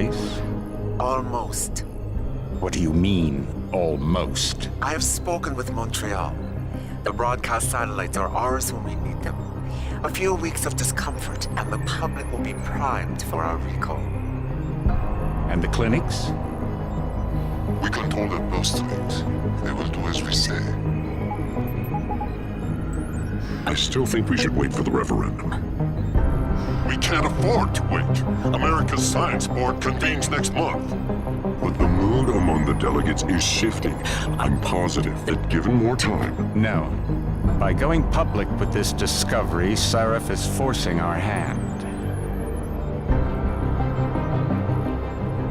place? Almost. What do you mean, almost? I have spoken with Montreal. The broadcast satellites are ours when we need them. A few weeks of discomfort, and the public will be primed for our recall. And the clinics? We control their birth rates. They will do as we say. I still think we should wait for the referendum. We can't afford to wait. America's Science Board convenes next month. But the mood among the delegates is shifting. I'm positive that given more time... No. By going public with this discovery, Sarif is forcing our hand.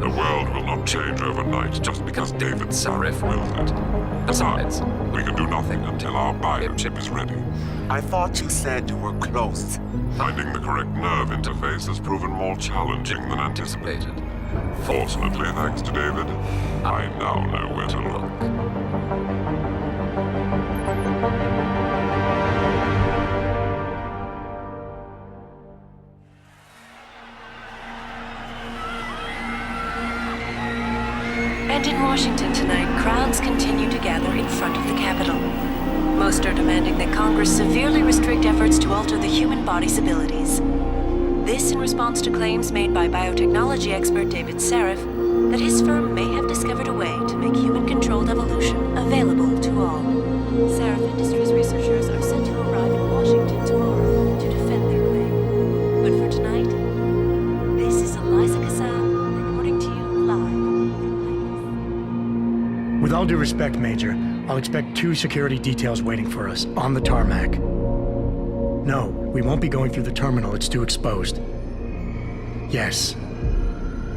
The world will not change overnight just because David Sarif wills it. Besides, we can do nothing until our biochip is ready. I thought you said you were close. Finding the correct nerve interface has proven more challenging than anticipated. Fortunately, thanks to David, I now know where to look. And in Washington tonight, crowds continue to gather in front of the Capitol. Most are demanding that Congress severely restrict efforts to alter the human body's abilities. This in response to claims made by biotechnology expert David Sarif that his firm may have discovered a way to make human-controlled evolution available to all. Sarif Industries researchers are set to arrive in Washington tomorrow to defend their claim. But for tonight, this is Eliza Kassan reporting to you live from Vegas. With all due respect, Major, I'll expect 2 security details waiting for us on the tarmac. No, we won't be going through the terminal. It's too exposed. Yes.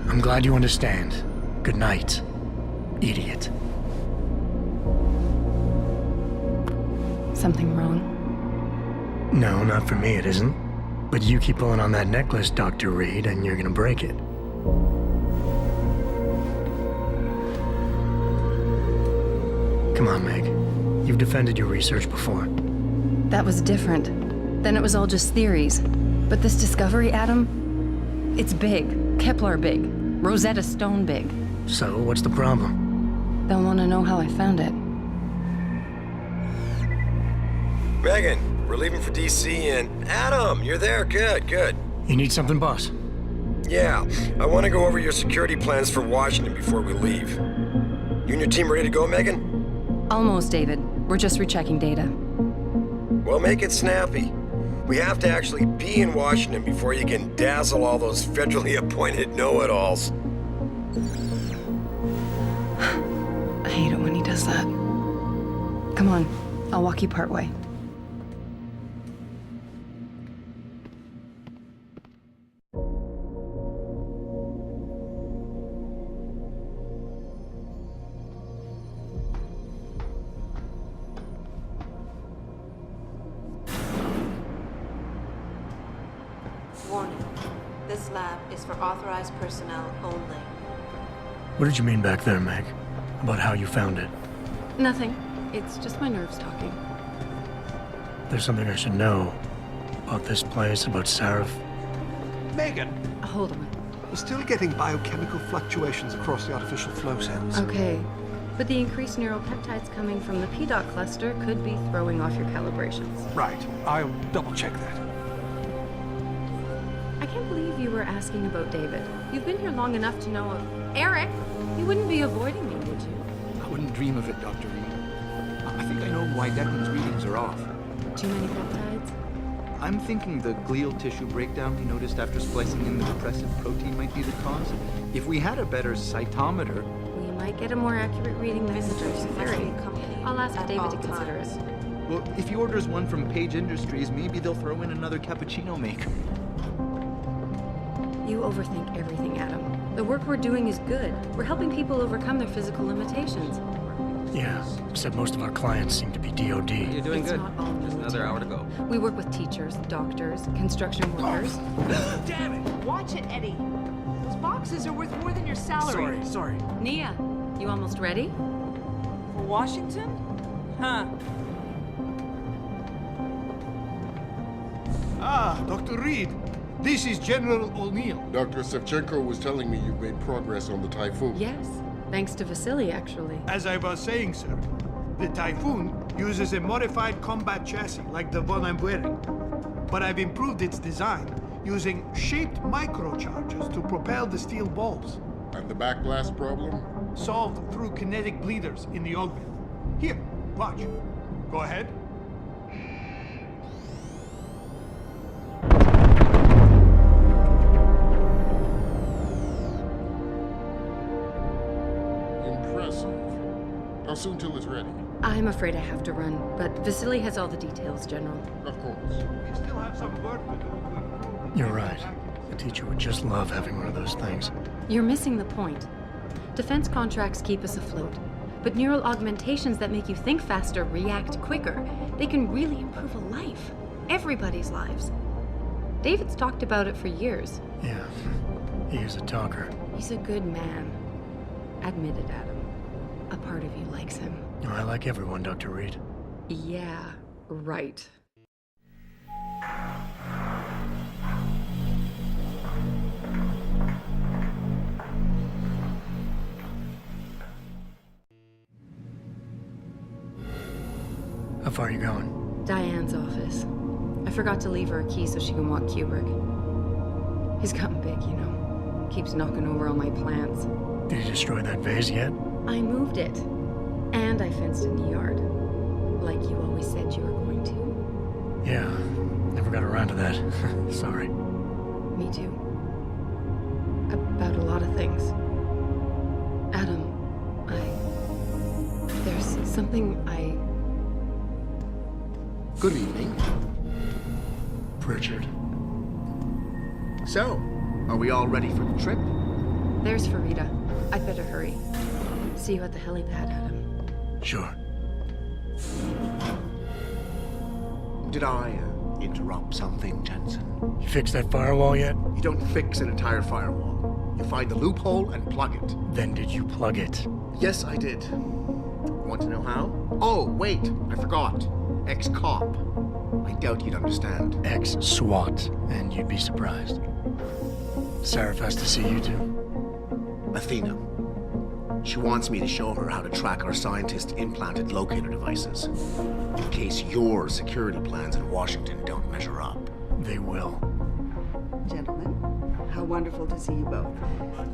I'm glad you understand. Good night, idiot. Something wrong? No, not for me, it isn't. But you keep pulling on that necklace, Dr. Reed, and you're gonna break it. Come on, Meg. You've defended your research before. That was different. Then it was all just theories. But this discovery, Adam, it's big. Kepler big. Rosetta Stone big. So, what's the problem? They'll want to know how I found it. Megan, we're leaving for DC and... Adam, you're there. Good, good. You need something, boss? Yeah, I want to go over your security plans for Washington before we leave. You and your team ready to go, Megan? Almost, David. We're just rechecking data. Well, make it snappy. We have to actually be in Washington before you can dazzle all those federally appointed know-it-alls. I hate it when he does that. Come on, I'll walk you part way. Warning. This lab is for authorized personnel only. What did you mean back there, Meg? About how you found it? Nothing. It's just my nerves talking. There's something I should know about this place, about Sarif. Megan, Hold on. we're still getting biochemical fluctuations across the artificial flow cells. Okay. But the increased neuropeptides coming from the PDOT cluster could be throwing off your calibrations. Right, I'll double check that. I can't believe you were asking about David. You've been here long enough to know of Eric. You wouldn't be avoiding me, would you? I wouldn't dream of it, Dr. Reed. I think I know why Declan's readings are off. Too many peptides? I'm thinking the glial tissue breakdown we noticed after splicing in the depressive protein might be the cause. If we had a better cytometer... We might get a more accurate reading than Visitors must be accompanied I'll ask at David all to consider times. it. Well, if he orders one from Page Industries, maybe they'll throw in another cappuccino maker. You overthink everything, Adam. The work we're doing is good. We're helping people overcome their physical limitations. Yeah, except most of our clients seem to be DOD. You're doing It's good. not all Just another hour to go. We work with teachers, doctors, construction workers. Damn it! Watch it, Eddie. Those boxes are worth more than your salary. Sorry. Nia, you almost ready? For Washington? Huh. Ah, Dr. Reed. This is General O'Neill. Dr. Sevchenko was telling me you've made progress on the Typhoon. Yes, thanks to Vasily, actually. As I was saying, sir, the Typhoon uses a modified combat chassis like the one I'm wearing. But I've improved its design using shaped microcharges to propel the steel balls. And the backblast problem? Solved through kinetic bleeders in the augment. Here, watch. Go ahead. Impressive. How soon till it's ready? I'm afraid I have to run, but Vasily has all the details, General. Of course. We still have some work to do. You're right. The teacher would just love having one of those things. You're missing the point. Defense contracts keep us afloat, but neural augmentations that make you think faster, react quicker, they can really improve a life. Everybody's lives. David's talked about it for years. Yeah, he is a talker. He's a good man. Admit it, Adam. A part of you likes him. I like everyone, Dr. Reed. Yeah, right. How far are you going? Diane's office. I forgot to leave her a key so she can walk Kubrick. He's gotten big, you know. Keeps knocking over all my plants. Did you destroy that vase yet? I moved it. And I fenced in the yard. Like you always said you were going to. Yeah, never got around to that. Sorry. Me too. About a lot of things. Adam, there's something Good evening. Pritchard. So, are we all ready for the trip? There's Farida. I'd better hurry. See you at the helipad, Adam. Sure. Did I interrupt something, Jensen? You fixed that firewall yet? You don't fix an entire firewall. You find the loophole and plug it. Then did you plug it? Yes, I did. Want to know how? Oh, wait, I forgot. Ex-cop. I doubt you'd understand. Ex-SWAT, and you'd be surprised. Sarif has to see you too. Athena. She wants me to show her how to track our scientist-implanted locator devices. In case your security plans in Washington don't measure up. They will. Gentlemen, how wonderful to see you both.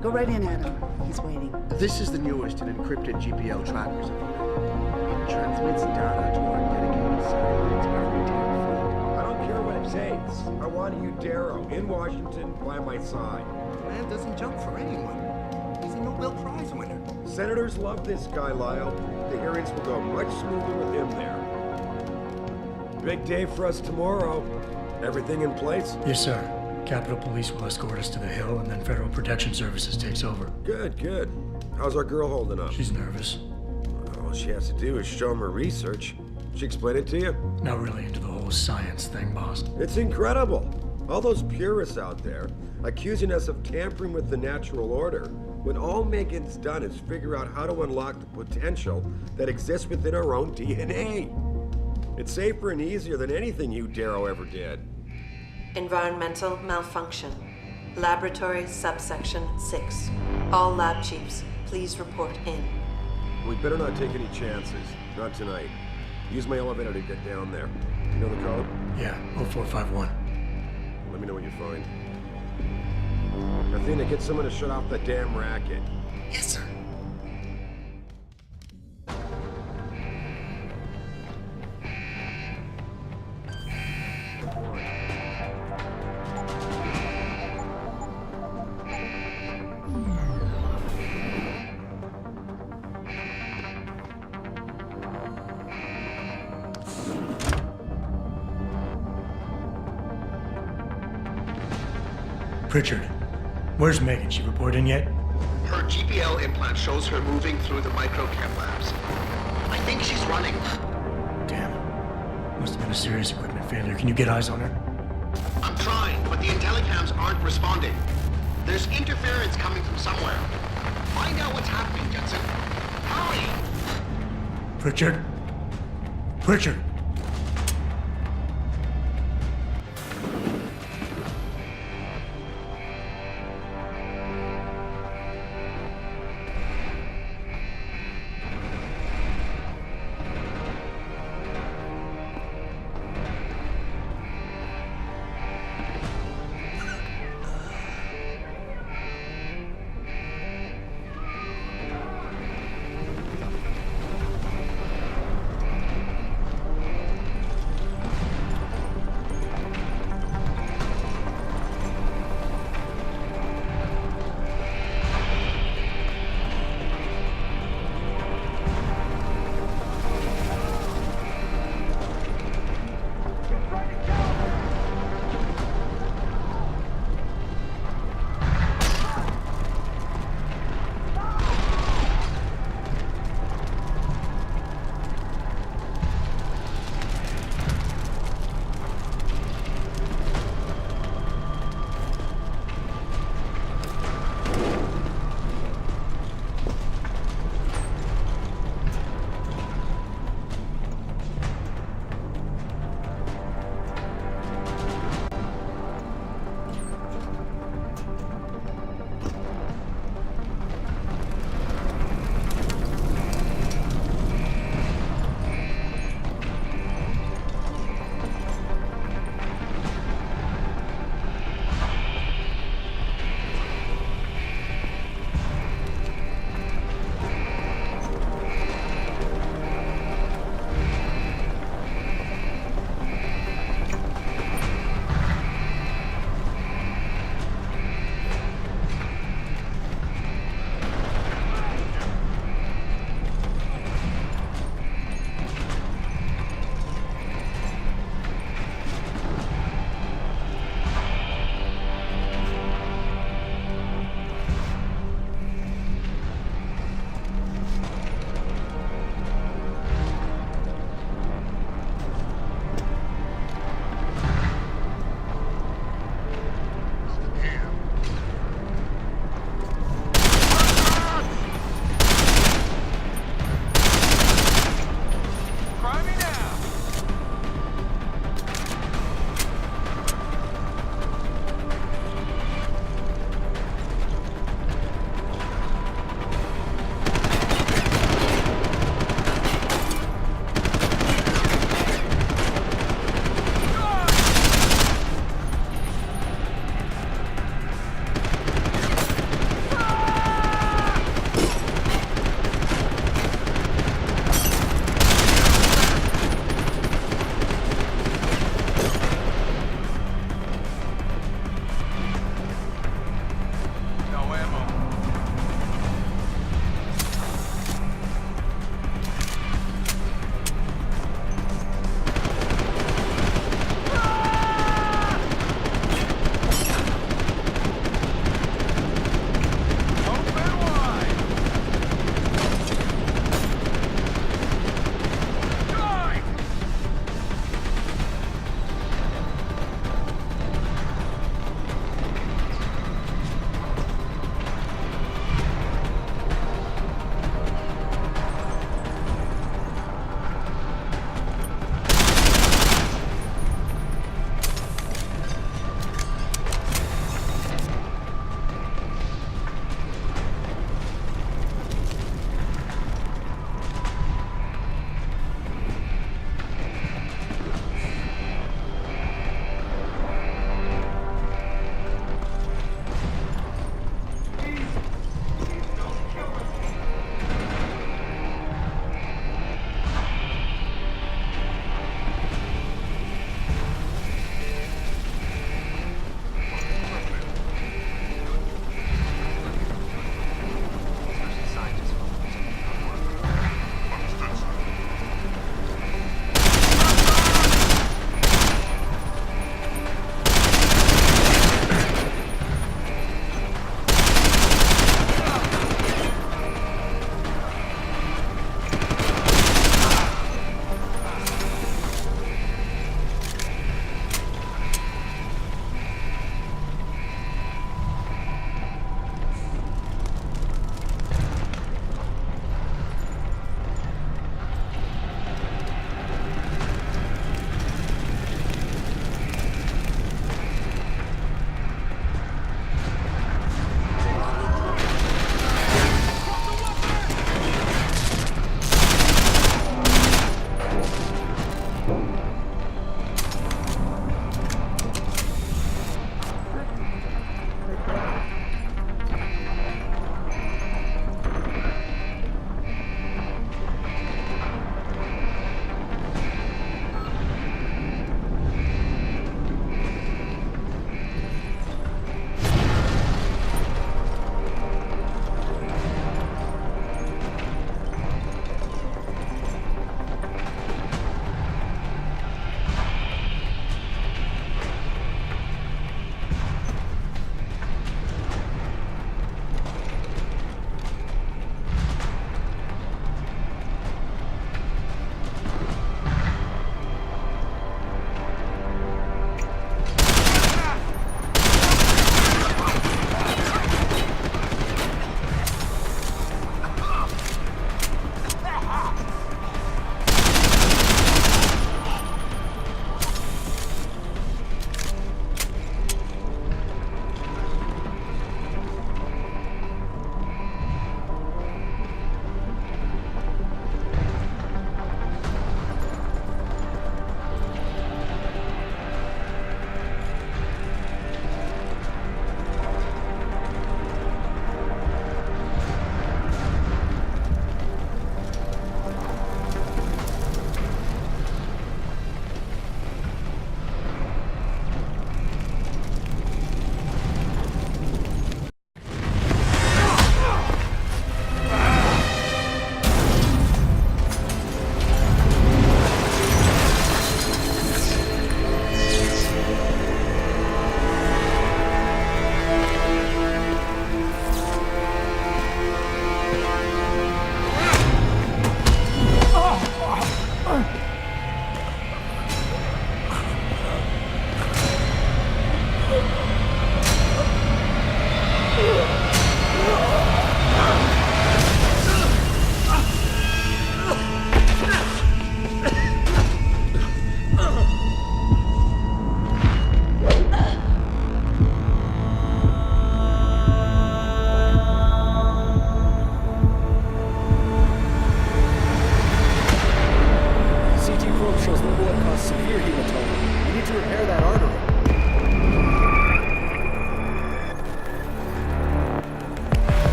Go right in, Adam. He's waiting. This is the newest in encrypted GPL trackers. It transmits data to our dedicated satellites every 10 feet. I don't care what it takes. I want you, Darrow, in Washington, by my side. The man doesn't jump for anyone. He's a Nobel Prize winner. Senators love this guy, Lyle. The hearings will go much smoother with him there. Big day for us tomorrow. Everything in place? Yes, sir. Capitol Police will escort us to the Hill, and then Federal Protection Services takes over. Good, good. How's our girl holding up? She's nervous. All she has to do is show him her research. She explain it to you? Not really into the whole science thing, boss. It's incredible. All those purists out there accusing us of tampering with the natural order, when all Megan's done is figure out how to unlock the potential that exists within our own DNA. It's safer and easier than anything you, Darrow, ever did. Environmental malfunction. Laboratory subsection 6. All lab chiefs, please report in. We better not take any chances. Not tonight. Use my elevator to get down there. You know the code? Yeah, 0451. Let me know what you find. Athena, get someone to shut off that damn racket. Yes, sir. Pritchard, where's Megan? She report in yet? Her GPL implant shows her moving through the microchem labs. I think she's running. Damn. Must have been a serious equipment failure. Can you get eyes on her? I'm trying, but the intellicams aren't responding. There's interference coming from somewhere. Find out what's happening, Jensen. Hurry! Pritchard? Pritchard!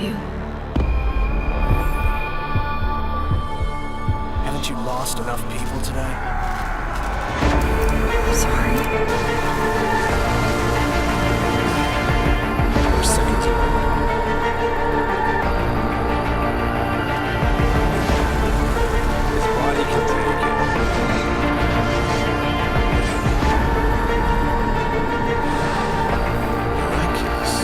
you. Haven't you lost enough people today? I'm sorry. We're seconds away. His body can take it. Miraculous.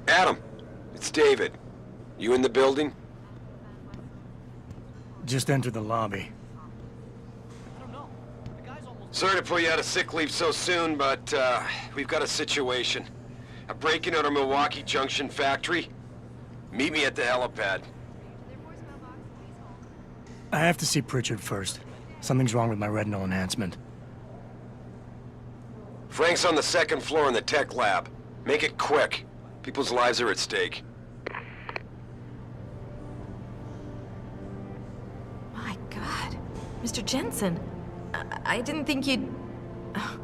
Adam, it's David. You in the building? Just entered the lobby. Sorry to put you out of sick leave so soon, but we've got a situation. A break-in at our Milwaukee Junction factory. Meet me at the helipad. I have to see Pritchard first. Something's wrong with my retinal enhancement. Frank's on the second floor in the tech lab. Make it quick. People's lives are at stake. My God. Mr. Jensen, I didn't think you'd... Oh,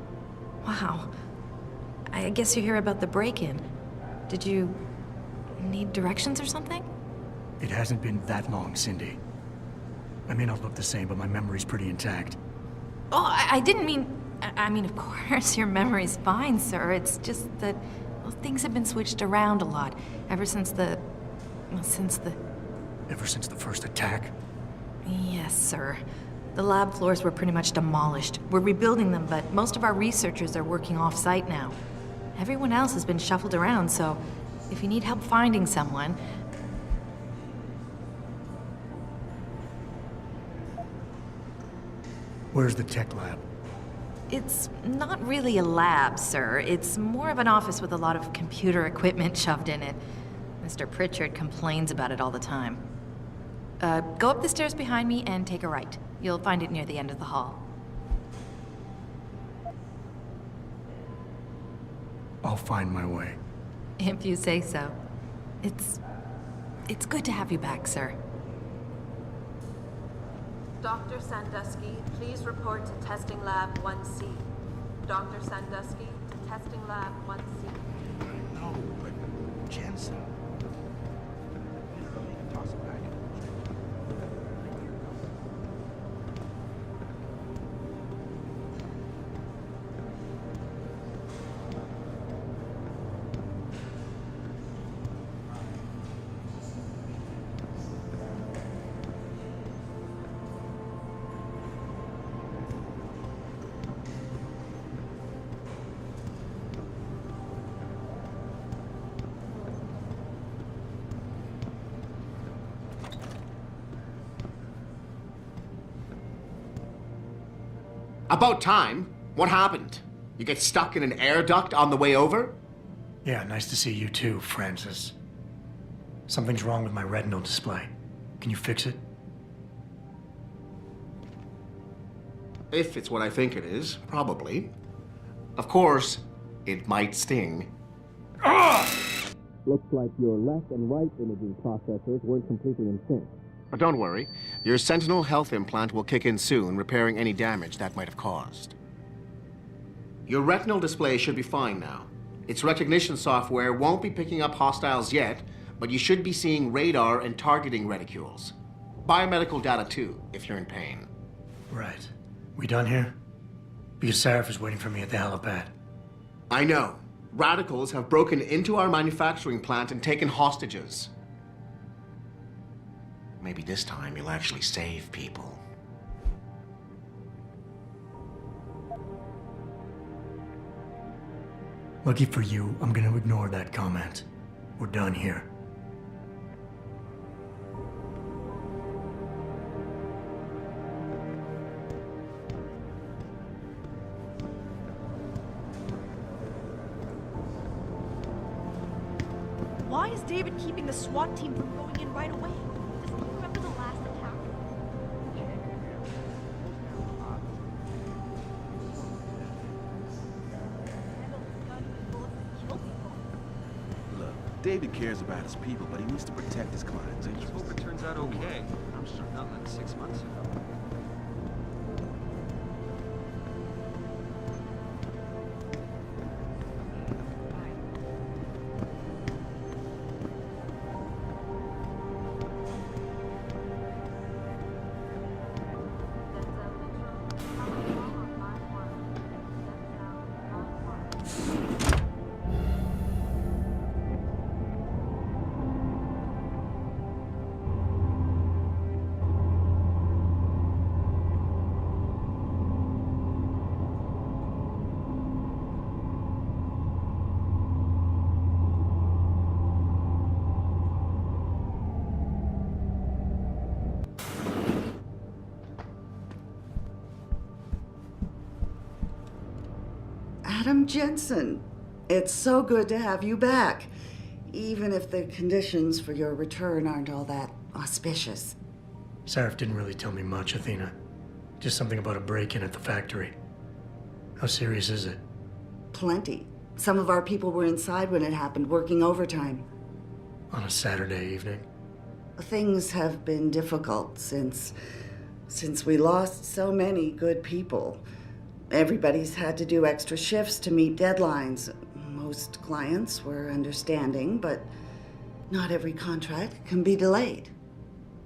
wow. I guess you hear about the break-in. Did you need directions or something? It hasn't been that long, Cindy. I may not look the same, but my memory's pretty intact. Oh, I didn't mean... I mean, of course, your memory's fine, sir. It's just that... Well, things have been switched around a lot ever since the... Well, since the... Ever since the first attack? Yes, sir. The lab floors were pretty much demolished. We're rebuilding them, but most of our researchers are working off-site now. Everyone else has been shuffled around, so if you need help finding someone... Where's the tech lab? It's not really a lab, sir. It's more of an office with a lot of computer equipment shoved in it. Mr. Pritchard complains about it all the time. Go up the stairs behind me and take a right. You'll find it near the end of the hall. I'll find my way. If you say so. It's good to have you back, sir. Dr. Sandusky, please report to Testing Lab 1C. Dr. Sandusky to Testing Lab 1C. No, but Jensen. Toss it back. About time. What happened? You get stuck in an air duct on the way over? Yeah, nice to see you too, Francis. Something's wrong with my retinal display. Can you fix it? If it's what I think it is, probably. Of course, it might sting. Looks like your left and right imaging processors weren't completely in sync. But don't worry. Your Sentinel health implant will kick in soon, repairing any damage that might have caused. Your retinal display should be fine now. Its recognition software won't be picking up hostiles yet, but you should be seeing radar and targeting reticules. Biomedical data too, if you're in pain. Right. We done here? Because Sarif is waiting for me at the helipad. I know. Radicals have broken into our manufacturing plant and taken hostages. Maybe this time you'll actually save people. Lucky for you, I'm gonna ignore that comment. We're done here. Why is David keeping the SWAT team from going in right away? Doesn't he remember the last attack? Look, David cares about his people, but he needs to protect his clients' interests. Hope it turns out okay. I'm sure not like 6 months ago. Adam Jensen, it's so good to have you back, even if the conditions for your return aren't all that auspicious. Sarif didn't really tell me much, Athena. Just something about a break-in at the factory. How serious is it? Plenty. Some of our people were inside when it happened, working overtime. On a Saturday evening? Things have been difficult since we lost so many good people. Everybody's had to do extra shifts to meet deadlines. Most clients were understanding, but not every contract can be delayed.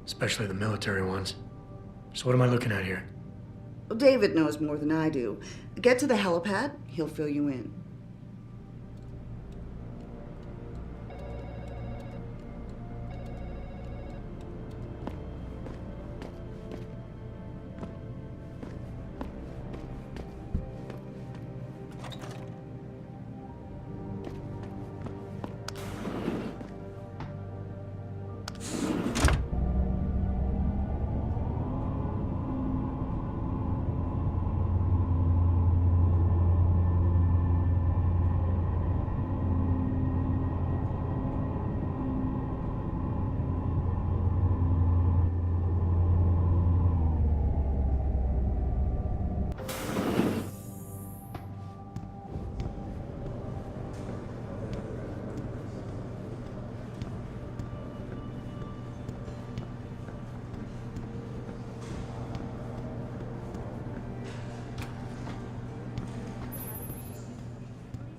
Especially the military ones. So what am I looking at here? David knows more than I do. Get to the helipad, he'll fill you in.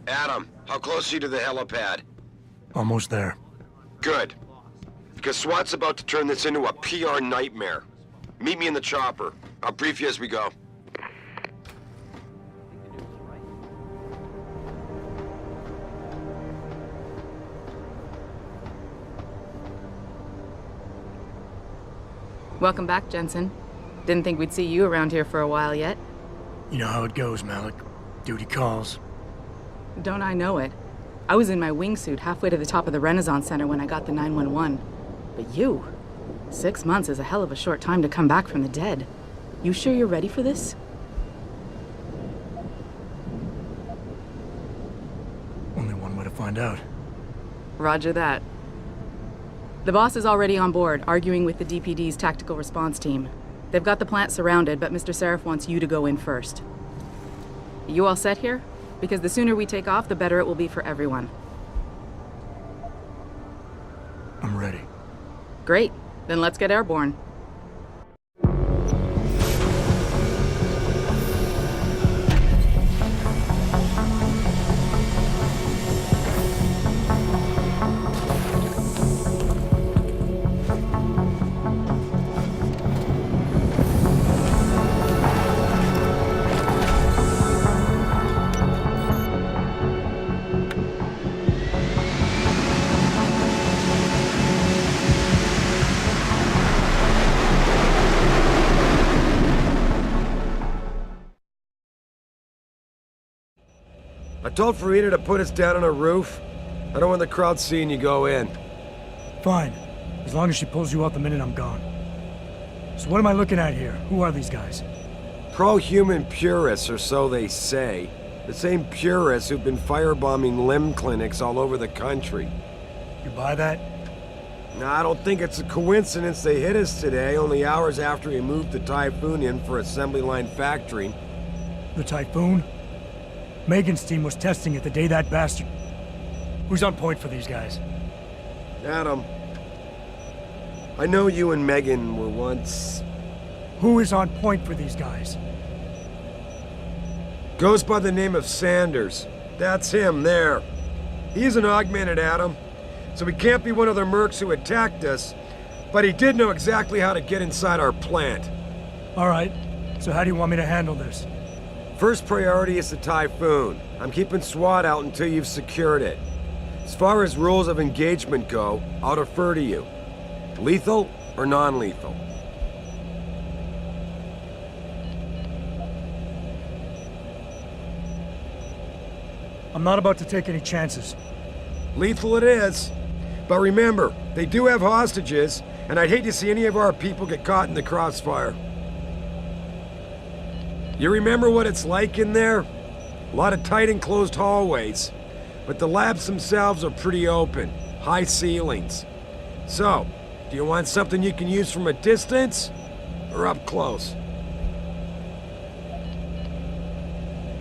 Adam, how close are you to the helipad? Almost there. Good. Because SWAT's about to turn this into a PR nightmare. Meet me in the chopper. I'll brief you as we go. Welcome back, Jensen. Didn't think we'd see you around here for a while yet. You know how it goes, Malik. Duty calls. Don't I know it? I was in my wingsuit halfway to the top of the Renaissance Center when I got the 911. But you? 6 months is a hell of a short time to come back from the dead. You sure you're ready for this? Only one way to find out. Roger that. The boss is already on board, arguing with the DPD's tactical response team. They've got the plant surrounded, but Mr. Sarif wants you to go in first. You all set here? Because the sooner we take off, the better it will be for everyone. I'm ready. Great. Then let's get airborne. I told Farida to put us down on a roof. I don't want the crowd seeing you go in. Fine. As long as she pulls you out the minute I'm gone. So what am I looking at here? Who are these guys? Pro-human purists, or so they say. The same purists who've been firebombing limb clinics all over the country. You buy that? Nah, I don't think it's a coincidence they hit us today, only hours after we moved the Typhoon in for assembly line factory. The Typhoon? Megan's team was testing it the day that bastard... Who's on point for these guys? Adam. I know you and Megan were once... Who is on point for these guys? Goes by the name of Sanders. That's him, there. He's an augmented Adam, so he can't be one of the mercs who attacked us, but he did know exactly how to get inside our plant. Alright, so how do you want me to handle this? First priority is the Typhoon. I'm keeping SWAT out until you've secured it. As far as rules of engagement go, I'll defer to you. Lethal or non-lethal? I'm not about to take any chances. Lethal it is. But remember, they do have hostages, and I'd hate to see any of our people get caught in the crossfire. You remember what it's like in there? A lot of tight enclosed hallways. But the labs themselves are pretty open. High ceilings. So, do you want something you can use from a distance? Or up close?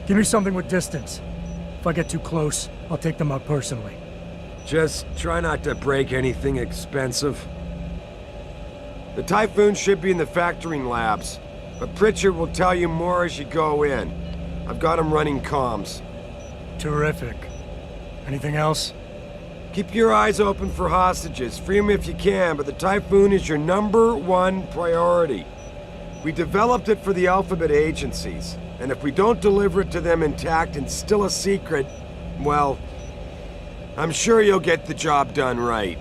Give me something with distance. If I get too close, I'll take them out personally. Just try not to break anything expensive. The Typhoon should be in the factoring labs, but Pritchard will tell you more as you go in. I've got him running comms. Terrific. Anything else? Keep your eyes open for hostages. Free them if you can, but the Typhoon is your #1 priority. We developed it for the Alphabet agencies, and if we don't deliver it to them intact and still a secret, well, I'm sure you'll get the job done right.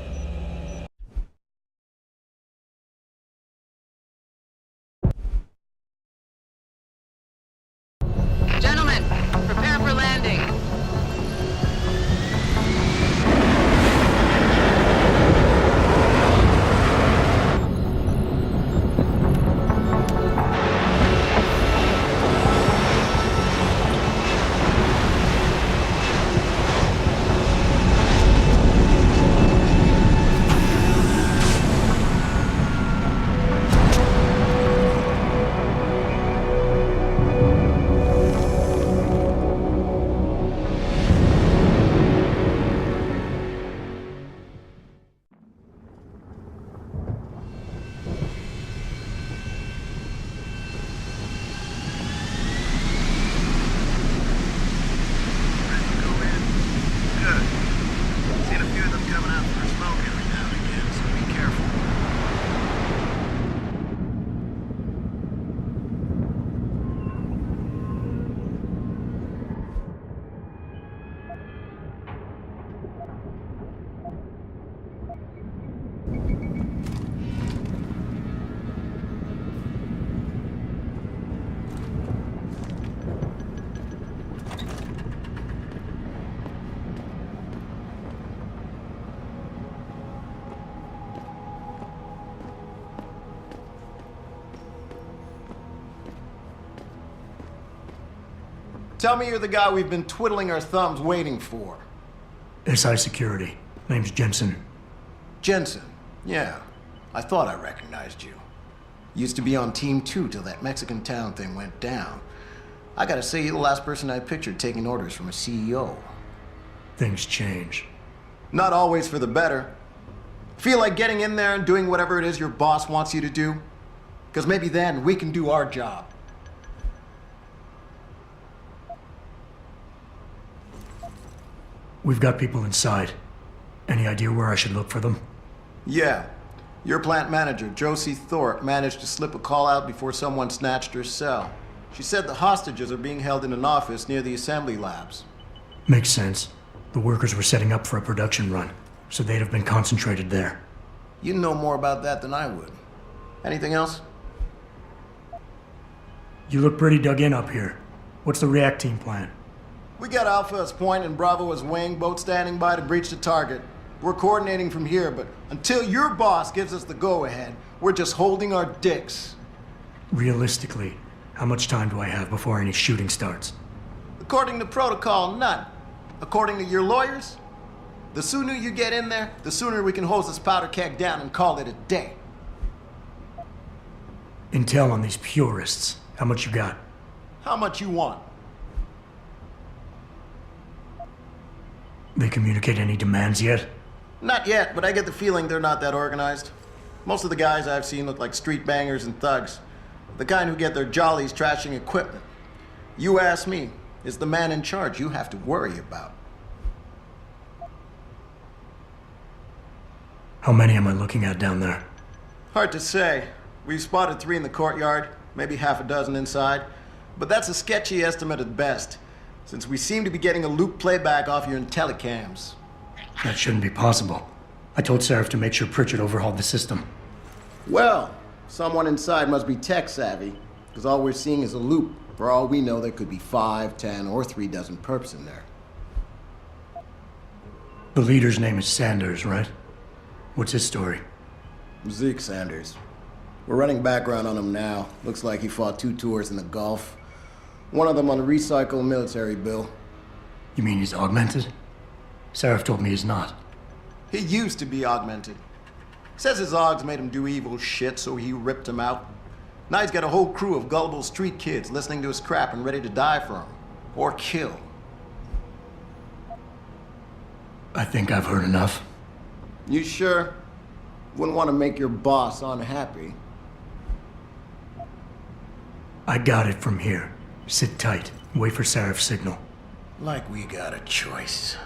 Gentlemen, prepare for landing. Tell me you're the guy we've been twiddling our thumbs waiting for. SI Security. Name's Jensen. Jensen? Yeah. I thought I recognized you. Used to be on Team 2 till that Mexican town thing went down. I gotta say, you're the last person I pictured taking orders from a CEO. Things change. Not always for the better. Feel like getting in there and doing whatever it is your boss wants you to do? Because maybe then we can do our job. We've got people inside. Any idea where I should look for them? Yeah. Your plant manager, Josie Thorpe, managed to slip a call out before someone snatched her cell. She said the hostages are being held in an office near the assembly labs. Makes sense. The workers were setting up for a production run, so they'd have been concentrated there. You know more about that than I would. Anything else? You look pretty dug in up here. What's the React team plan? We got Alpha as point and Bravo as wing, both standing by to breach the target. We're coordinating from here, but until your boss gives us the go-ahead, we're just holding our dicks. Realistically, how much time do I have before any shooting starts? According to protocol, none. According to your lawyers, the sooner you get in there, the sooner we can hose this powder keg down and call it a day. Intel on these purists. How much you got? How much you want? They communicate any demands yet? Not yet, but I get the feeling they're not that organized. Most of the guys I've seen look like street bangers and thugs. The kind who get their jollies trashing equipment. You ask me, it's the man in charge you have to worry about. How many am I looking at down there? Hard to say. We've spotted 3 in the courtyard, maybe half a dozen inside. But that's a sketchy estimate at best, since we seem to be getting a loop playback off your telecams. That shouldn't be possible. I told Seraph to make sure Pritchard overhauled the system. Well, someone inside must be tech savvy, because all we're seeing is a loop. For all we know, there could be 5, 10, or 3 dozen perps in there. The leader's name is Sanders, right? What's his story? Zeke Sanders. We're running background on him now. Looks like he fought 2 tours in the Gulf. One of them on a recycled military bill. You mean he's augmented? Seraph told me he's not. He used to be augmented. Says his Augs made him do evil shit, so he ripped him out. Now he's got a whole crew of gullible street kids listening to his crap and ready to die for him. Or kill. I think I've heard enough. You sure? Wouldn't want to make your boss unhappy. I got it from here. Sit tight. Wait for Seraph's signal. Like we got a choice.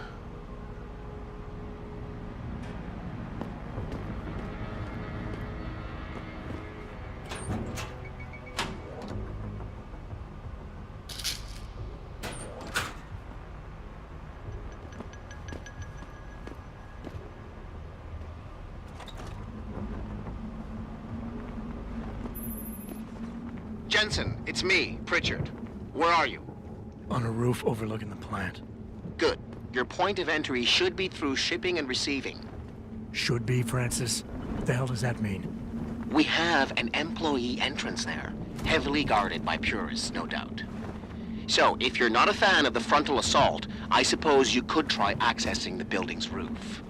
Jensen, it's me, Pritchard. Where are you? On a roof overlooking the plant. Good. Your point of entry should be through shipping and receiving. Should be, Francis. What the hell does that mean? We have an employee entrance there, heavily guarded by purists, no doubt. So, if you're not a fan of the frontal assault, I suppose you could try accessing the building's roof.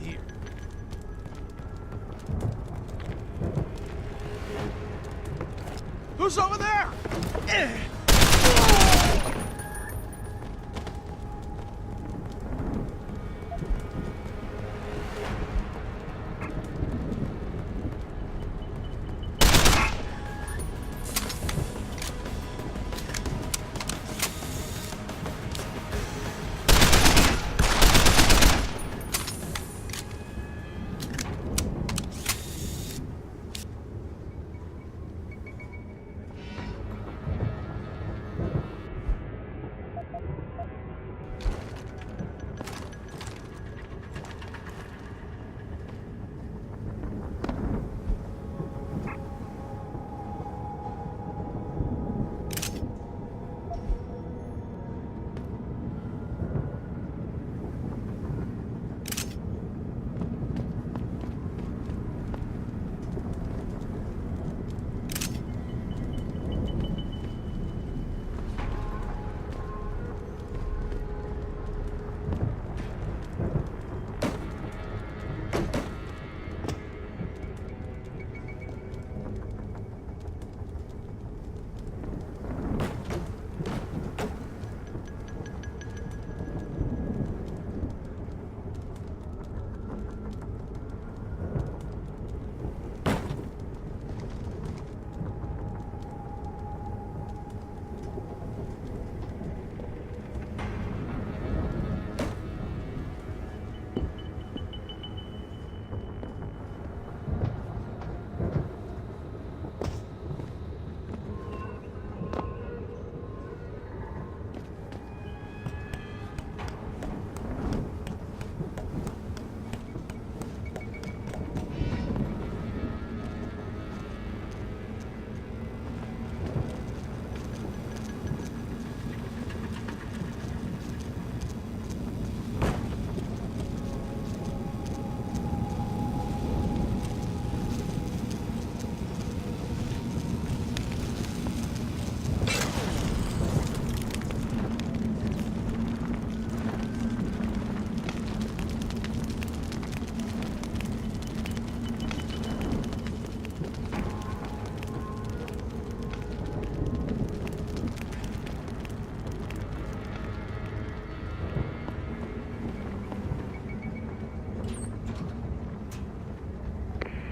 here. Who's over there?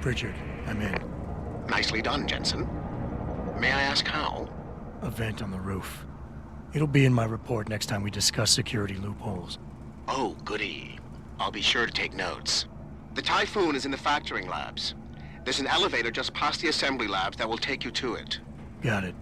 Richard, I'm in. Nicely done, Jensen. May I ask how? A vent on the roof. It'll be in my report next time we discuss security loopholes. Oh, goody. I'll be sure to take notes. The Typhoon is in the factoring labs. There's an elevator just past the assembly labs that will take you to it. Got it.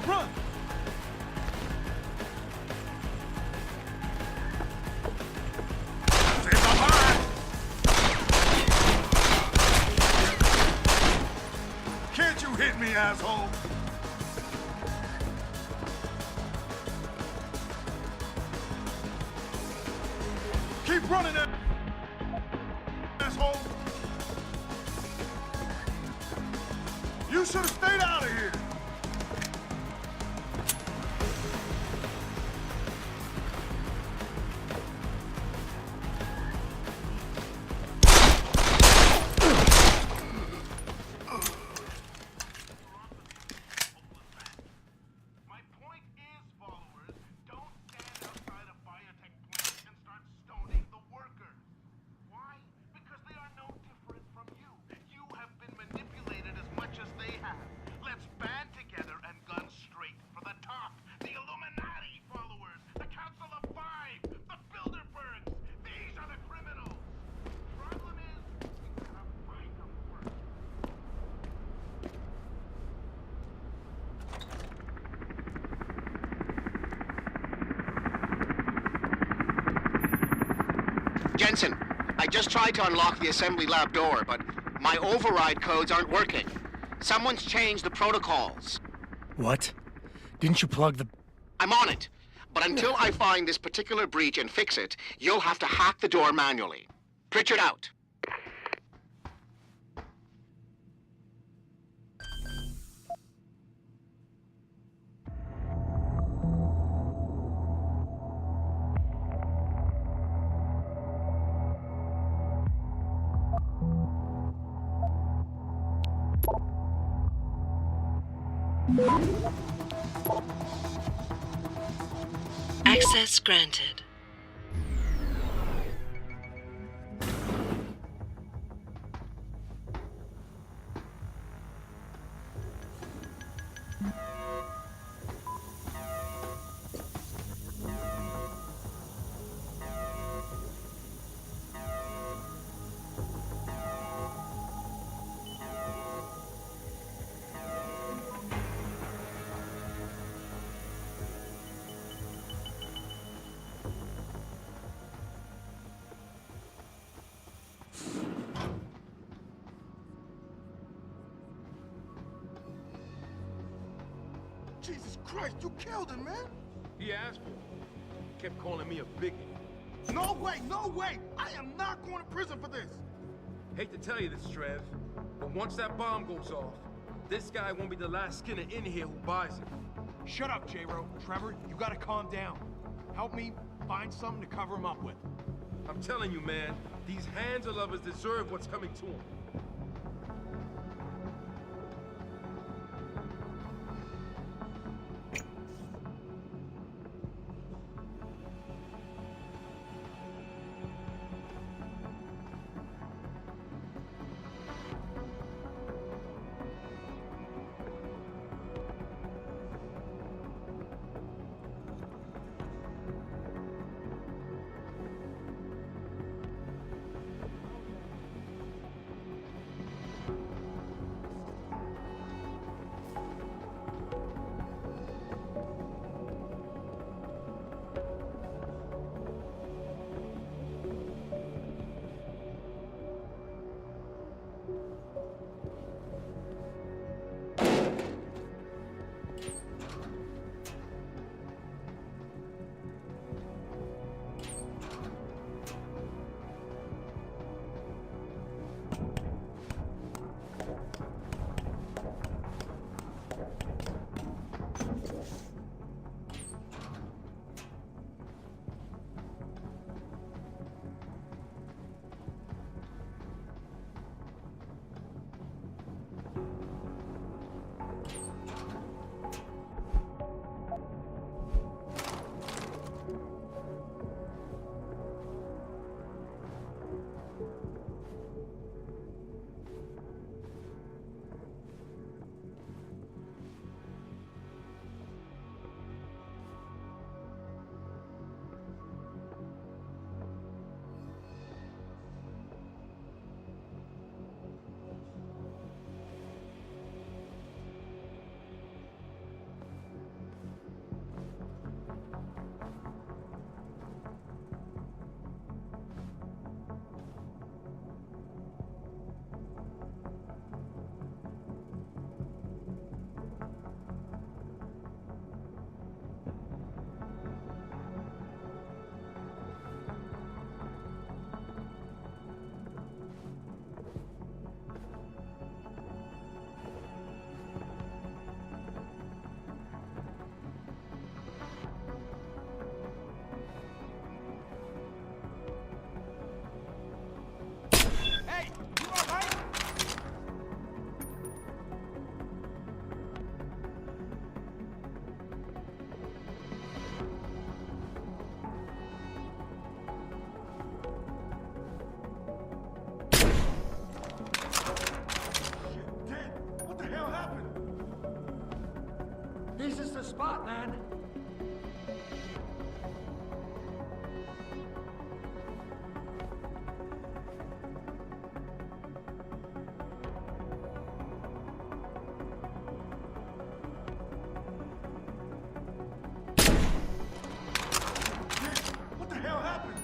run! Stay behind! Can't you hit me, asshole? Keep running, asshole! You should have stayed out of here! Jensen, I just tried to unlock the assembly lab door, but my override codes aren't working. Someone's changed the protocols. What? Didn't you plug the... I'm on it. But until I find this particular breach and fix it, you'll have to hack the door manually. Pritchard out. Access granted. Jesus Christ, you killed him, man! He asked for it. Kept calling me a bigot. No way, no way! I am not going to prison for this! Hate to tell you this, Trev, but once that bomb goes off, this guy won't be the last Skinner in here who buys it. Shut up, J-Ro. Trevor, you gotta calm down. Help me find something to cover him up with. I'm telling you, man, these Hansa lovers deserve what's coming to them. spot, man. What the hell happened?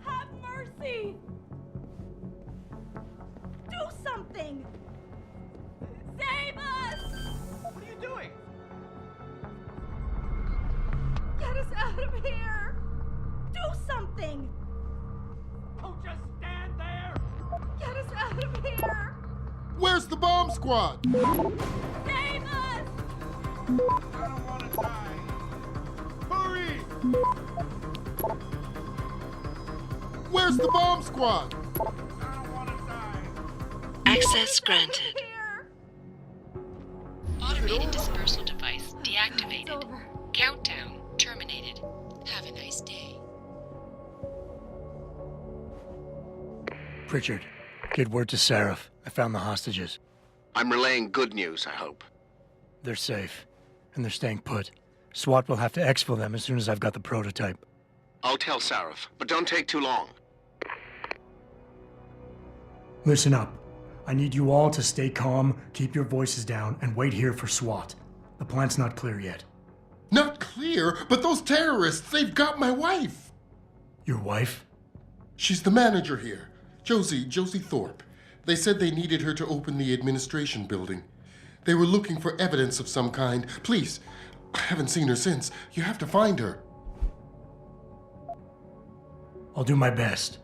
Have mercy! Do something! Save us! What are you doing? Get us out of here! Do something! Don't just stand there! Get us out of here! Where's the bomb squad? Save us! I don't want to die. Hurry! Where's the bomb squad? I don't want to die. Access granted. Automated dispersal device deactivated. Countdown terminated. Have a nice day. Pritchard, get word to Sarif. I found the hostages. I'm relaying good news, I hope. They're safe, and they're staying put. SWAT will have to exfil them as soon as I've got the prototype. I'll tell Sarif, but don't take too long. Listen up. I need you all to stay calm, keep your voices down, and wait here for SWAT. The plant's not clear yet. Not clear, but those terrorists, they've got my wife. Your wife? She's the manager here. Josie Thorpe. They said they needed her to open the administration building. They were looking for evidence of some kind. Please, I haven't seen her since. You have to find her. I'll do my best.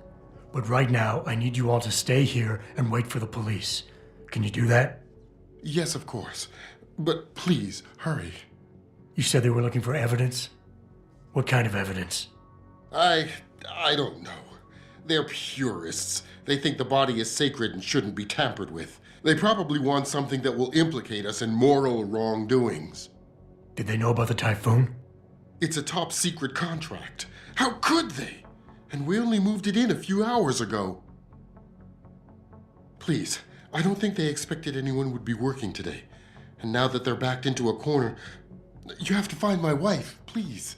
But right now, I need you all to stay here and wait for the police. Can you do that? Yes, of course. But please, hurry. You said they were looking for evidence? What kind of evidence? I don't know. They're purists. They think the body is sacred and shouldn't be tampered with. They probably want something that will implicate us in moral wrongdoings. Did they know about the typhoon? It's a top secret contract. How could they? And we only moved it in a few hours ago. Please, I don't think they expected anyone would be working today. And now that they're backed into a corner, you have to find my wife, please.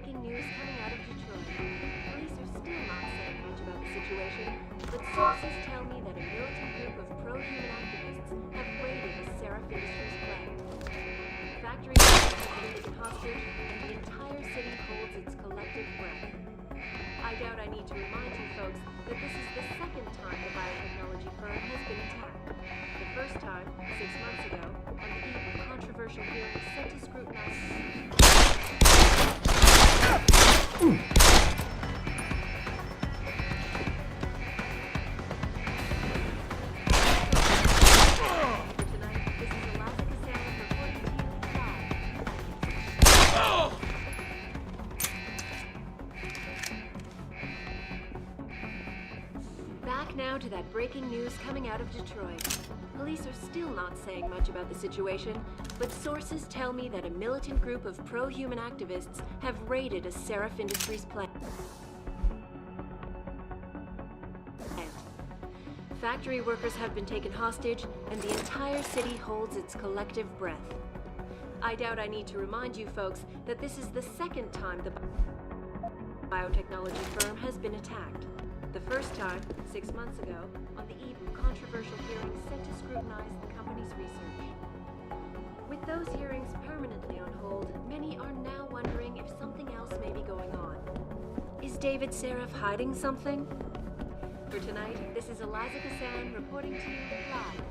breaking news coming out of Detroit. Police are still not saying much about the situation, but sources tell me that a militant group of pro-human activists have raided a Seraph Industries plant. Factory workers have been taken hostage, and the entire city holds its collective breath. I doubt I need to remind you folks that this is the second time the biotechnology firm has been attacked. The first time, 6 months ago, on the eve of controversial hearings set to scrutinize... Back now to that breaking news coming out of Detroit. Police are still not saying much about the situation, but sources tell me that a militant group of pro-human activists have raided a Seraph Industries plant. Factory workers have been taken hostage, and the entire city holds its collective breath. I doubt I need to remind you folks that this is the second time the biotechnology firm has been attacked. The first time, 6 months ago, on the eve of controversial hearings set to scrutinize the company's research. With those hearings permanently on hold, many are now wondering if something else may be going on. Is David Seraph hiding something? For tonight, this is Eliza Kassan reporting to you live.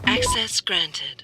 Access granted.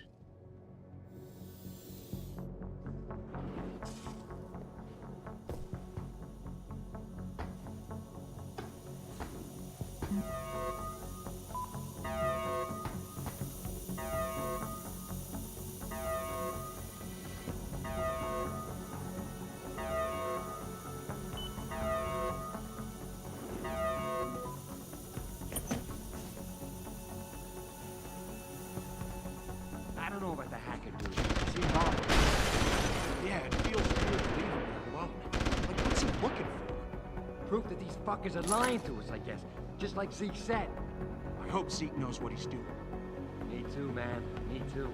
I don't know about the hacker dude. Seems odd. Yeah, it feels weird leaving him alone. Like, what's he looking for? Proof that these fuckers are lying to us, I guess. Just like Zeke said. I hope Zeke knows what he's doing. Me too, man. Me too.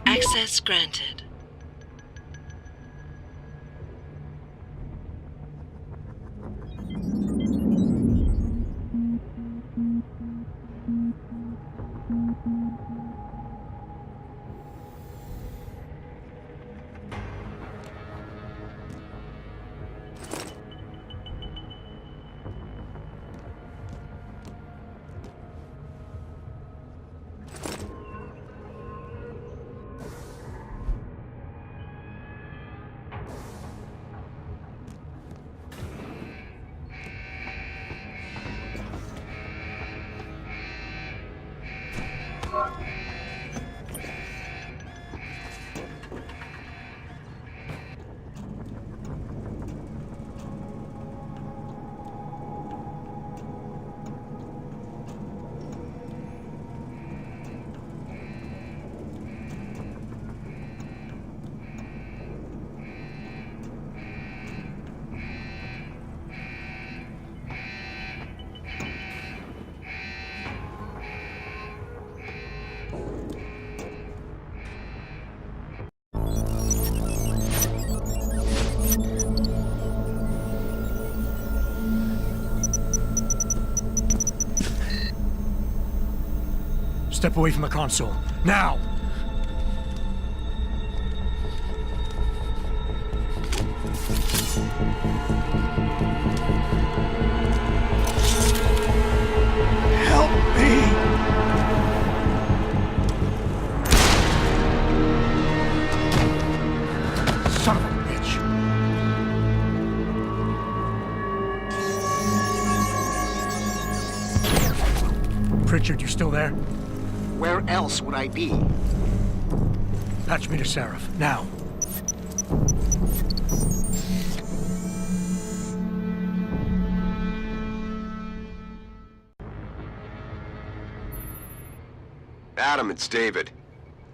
Access granted. Step away from the console. Now! Help me! Son of a bitch! Pritchard, you still there? Where else would I be? Patch me to Seraph, now. Adam, it's David.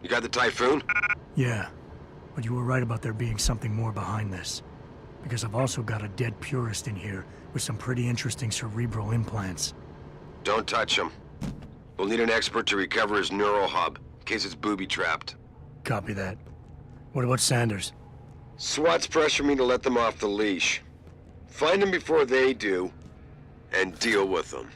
You got the Typhoon? Yeah, but you were right about there being something more behind this. Because I've also got a dead purist in here with some pretty interesting cerebral implants. Don't touch him. We'll need an expert to recover his neural hub, in case it's booby-trapped. Copy that. What about Sanders? SWAT's pressuring me to let them off the leash. Find them before they do, and deal with them.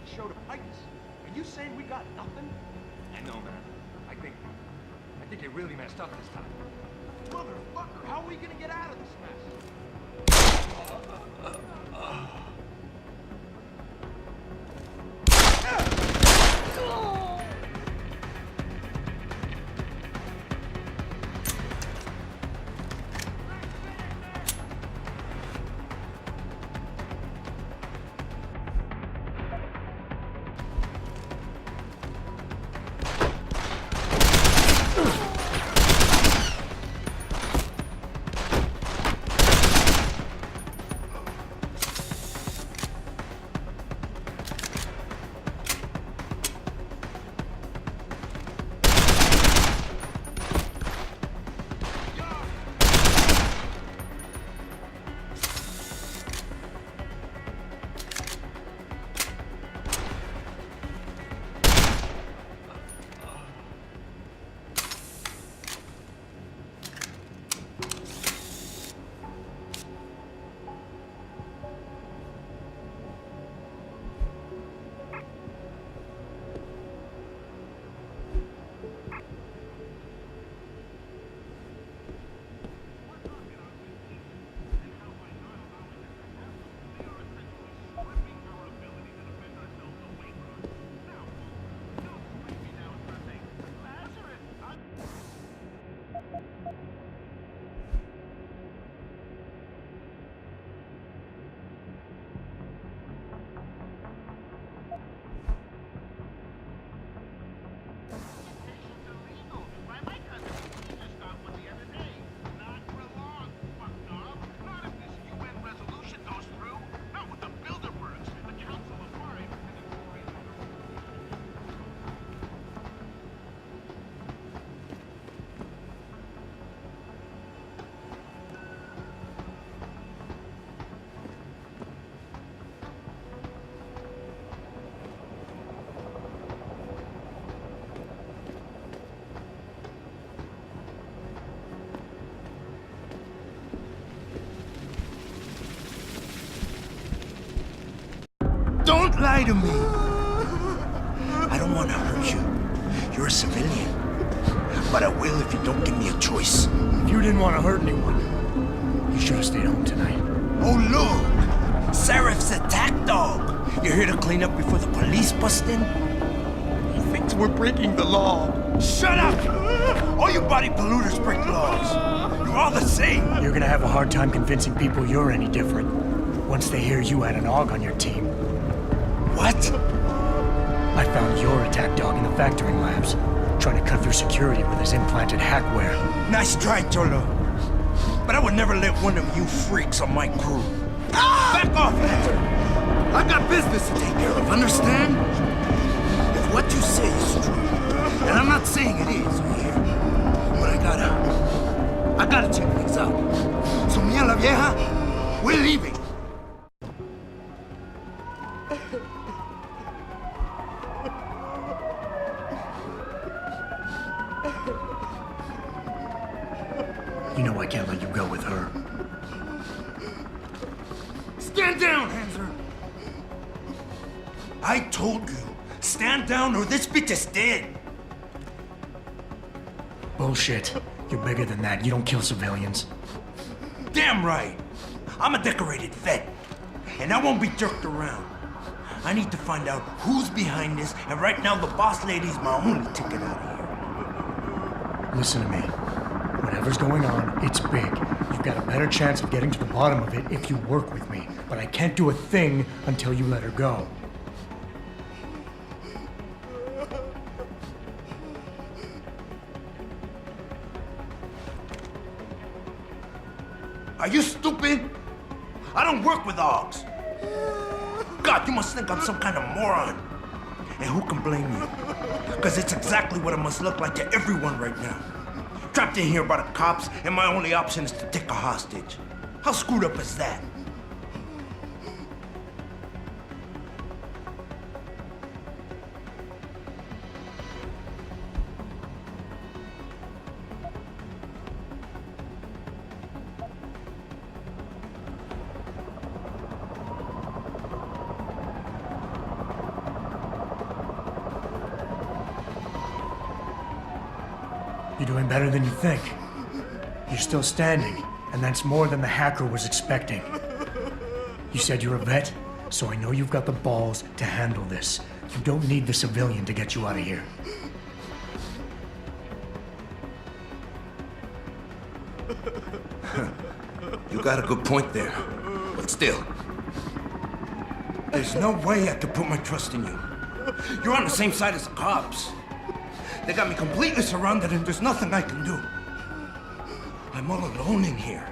the show to fight us. And you saying we got nothing? I know, man. I think you really messed up this time. Motherfucker, how are we gonna get out of this mess? Don't lie to me. I don't want to hurt you. You're a civilian. But I will if you don't give me a choice. If you didn't want to hurt anyone, you should have stayed home tonight. Oh, look! Sarif's attack dog. You're here to clean up before the police bust in? He thinks we're breaking the law. Shut up! All you body polluters break laws. You're all the same. You're gonna have a hard time convincing people you're any different once they hear you had an AUG on your team. What? I found your attack dog in the factoring labs, trying to cut through security with his implanted hackware. Nice try, Cholo. But I would never let one of you freaks on my crew. Ah! Back off, Lantern! I got business to take care of, understand? If what you say is true, and I'm not saying it is, but I gotta check things out. So, mia la vieja, we're leaving. You know I can't let you go with her. Stand down, Hanser! I told you, stand down or this bitch is dead. Bullshit. You're bigger than that. You don't kill civilians. Damn right. I'm a decorated vet, and I won't be jerked around. I need to find out who's behind this, and right now the boss lady's my only ticket out of here. Listen to me. Whatever's going on, it's big. You've got a better chance of getting to the bottom of it if you work with me. But I can't do a thing until you let her go. Are you stupid? I don't work with AUGs. God, you must think I'm some kind of moron. And who can blame you? Because it's exactly what it must look like to everyone right now. Trapped in here by the cops, and my only option is to take a hostage. How screwed up is that? You're doing better than you think. You're still standing, and that's more than the hacker was expecting. You said you're a vet, so I know you've got the balls to handle this. You don't need the civilian to get you out of here. You got a good point there. But still, there's no way I could put my trust in you. You're on the same side as the cops. They got me completely surrounded and there's nothing I can do. I'm all alone in here.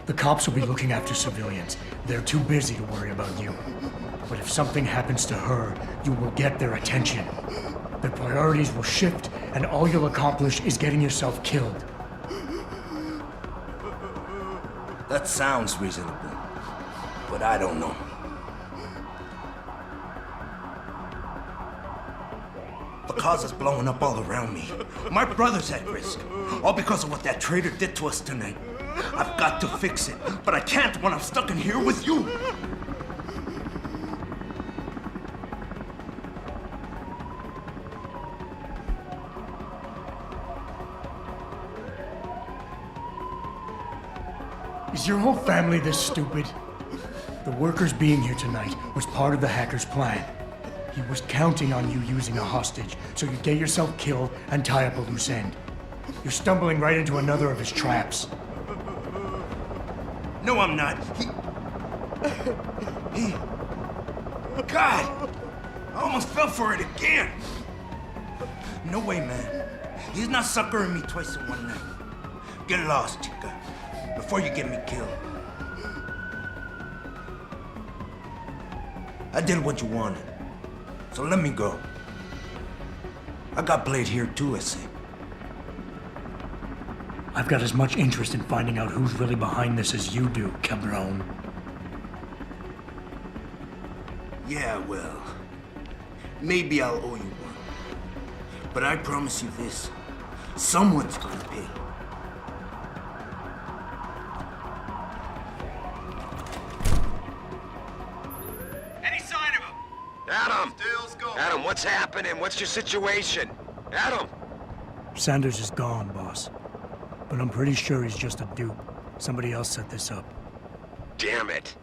The cops will be looking after civilians. They're too busy to worry about you. But if something happens to her, you will get their attention. Their priorities will shift, and all you'll accomplish is getting yourself killed. That sounds reasonable, but I don't know. The cause is blowing up all around me. My brother's at risk, all because of what that traitor did to us tonight. I've got to fix it, but I can't when I'm stuck in here with you. Is your whole family this stupid? The workers being here tonight was part of the hacker's plan. He was counting on you using a hostage, so you'd get yourself killed and tie up a loose end. You're stumbling right into another of his traps. No, I'm not. God! I almost fell for it again! No way, man. He's not suckering me twice in one night. Get lost, chica, before you get me killed. I did what you wanted, so let me go. I got Blade here too, I say. I've got as much interest in finding out who's really behind this as you do, cabron. Yeah, well, maybe I'll owe you one. But I promise you this, someone's gonna pay. Any sign of him? Adam! Adam, what's happening? What's your situation? Adam! Sanders is gone, boss. But I'm pretty sure he's just a dupe. Somebody else set this up. Damn it.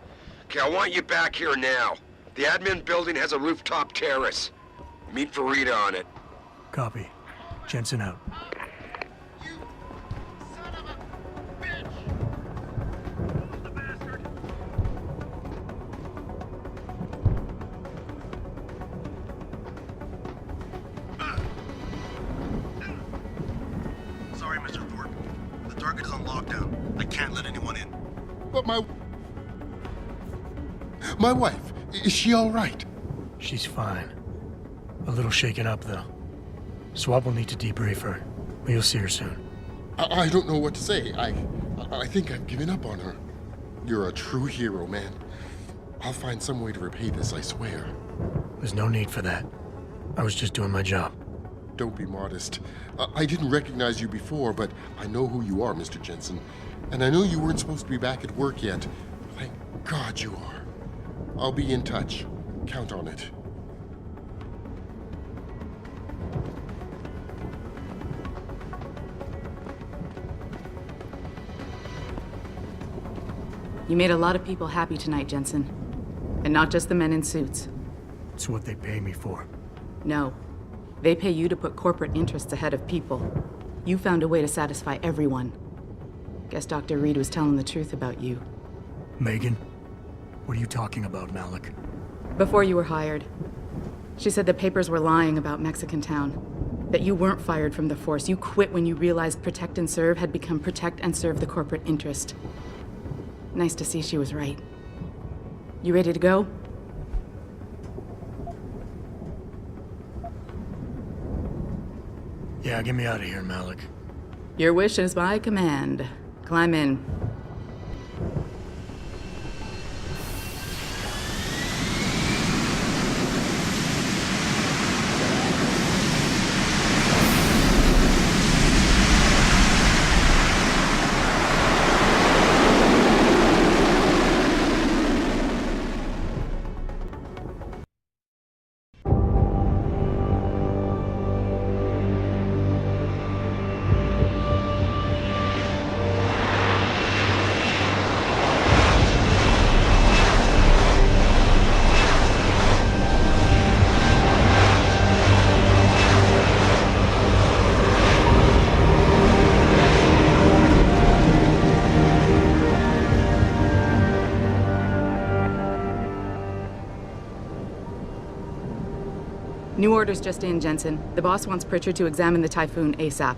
Okay, I want you back here now. The admin building has a rooftop terrace. Meet for Rita on it. Copy. Jensen out. Sorry, Mr. Thorpe. The target is on lockdown. I can't let anyone in. But my wife, is she all right? She's fine. A little shaken up, though. Swab will need to debrief her, but you'll see her soon. I don't know what to say. I think I've given up on her. You're a true hero, man. I'll find some way to repay this, I swear. There's no need for that. I was just doing my job. Don't be modest. I didn't recognize you before, but I know who you are, Mr. Jensen. And I know you weren't supposed to be back at work yet. Thank God you are. I'll be in touch. Count on it. You made a lot of people happy tonight, Jensen. And not just the men in suits. It's what they pay me for. No. They pay you to put corporate interests ahead of people. You found a way to satisfy everyone. Guess Dr. Reed was telling the truth about you. Megan? What are you talking about, Malik? Before you were hired, she said the papers were lying about Mexican Town. That you weren't fired from the force. You quit when you realized Protect and Serve had become Protect and Serve the corporate interest. Nice to see she was right. You ready to go? Yeah, get me out of here, Malik. Your wish is my command. Climb in. New orders just in, Jensen. The boss wants Pritchard to examine the Typhoon ASAP.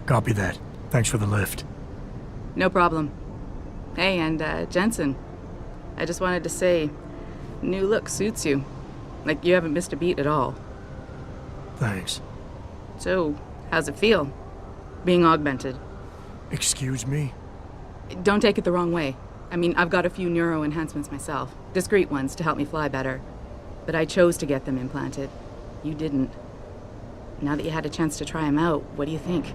Copy that. Thanks for the lift. No problem. Hey, and Jensen, I just wanted to say, new look suits you. Like, you haven't missed a beat at all. Thanks. So, how's it feel, being augmented? Excuse me? Don't take it the wrong way. I mean, I've got a few neuro enhancements myself. Discreet ones to help me fly better. But I chose to get them implanted. You didn't. Now that you had a chance to try them out, what do you think?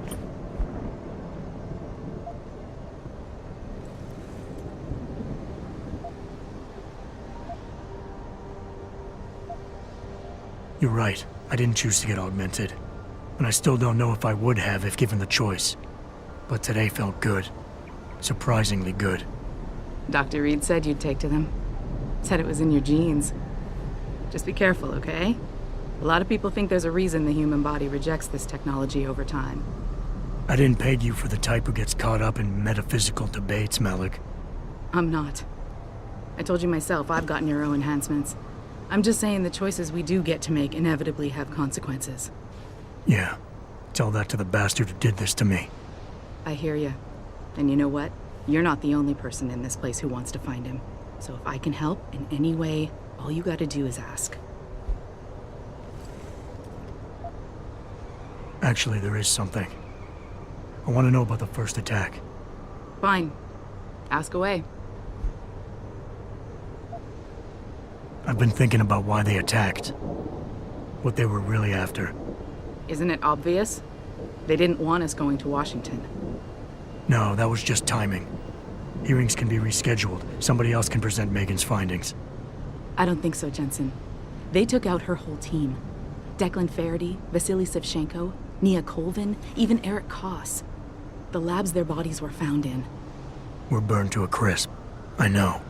You're right. I didn't choose to get augmented. And I still don't know if I would have if given the choice. But today felt good. Surprisingly good. Dr. Reed said you'd take to them. Said it was in your genes. Just be careful, okay? A lot of people think there's a reason the human body rejects this technology over time. I didn't peg you for the type who gets caught up in metaphysical debates, Malik. I'm not. I told you myself, I've got neuro enhancements. I'm just saying the choices we do get to make inevitably have consequences. Yeah. Tell that to the bastard who did this to me. I hear you. And you know what? You're not the only person in this place who wants to find him. So if I can help in any way, all you gotta do is ask. Actually, there is something. I want to know about the first attack. Fine. Ask away. I've been thinking about why they attacked. What they were really after. Isn't it obvious? They didn't want us going to Washington. No, that was just timing. Hearings can be rescheduled. Somebody else can present Megan's findings. I don't think so, Jensen. They took out her whole team. Declan Faraday, Vasily Savchenko, Nia Colvin, even Eric Koss. The labs their bodies were found in. We're burned to a crisp. I know.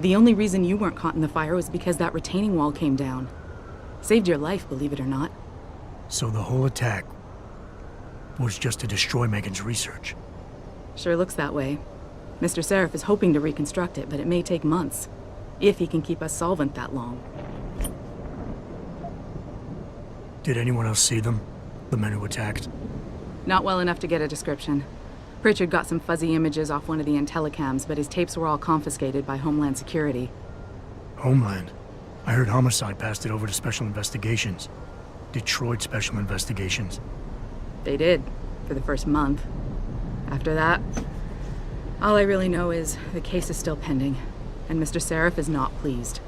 The only reason you weren't caught in the fire was because that retaining wall came down. Saved your life, believe it or not. So the whole attack was just to destroy Megan's research. Sure looks that way. Mr. Seraph is hoping to reconstruct it, but it may take months. If he can keep us solvent that long. Did anyone else see them? The men who attacked? Not well enough to get a description. Pritchard got some fuzzy images off one of the Intellicams, but his tapes were all confiscated by Homeland Security. Homeland? I heard Homicide passed it over to Special Investigations. Detroit Special Investigations. They did, for the first month. After that, all I really know is the case is still pending, and Mr. Seraph is not pleased.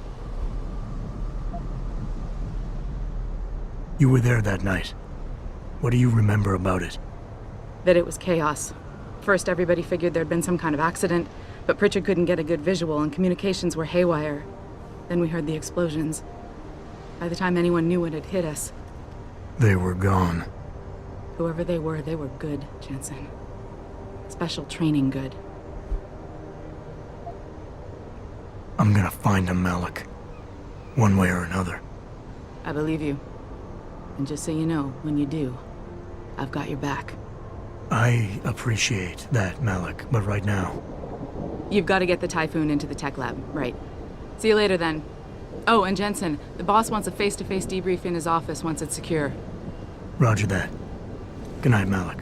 You were there that night. What do you remember about it? That it was chaos. First, everybody figured there'd been some kind of accident, but Pritchard couldn't get a good visual and communications were haywire. Then we heard the explosions. By the time anyone knew what had hit us... They were gone. Whoever they were good, Jensen. Special training good. I'm gonna find them, Malik. One way or another. I believe you. And just so you know, when you do, I've got your back. I appreciate that, Malik, but right now... You've got to get the Typhoon into the tech lab, right. See you later, then. Oh, and Jensen, the boss wants a face-to-face debrief in his office once it's secure. Roger that. Good night, Malik.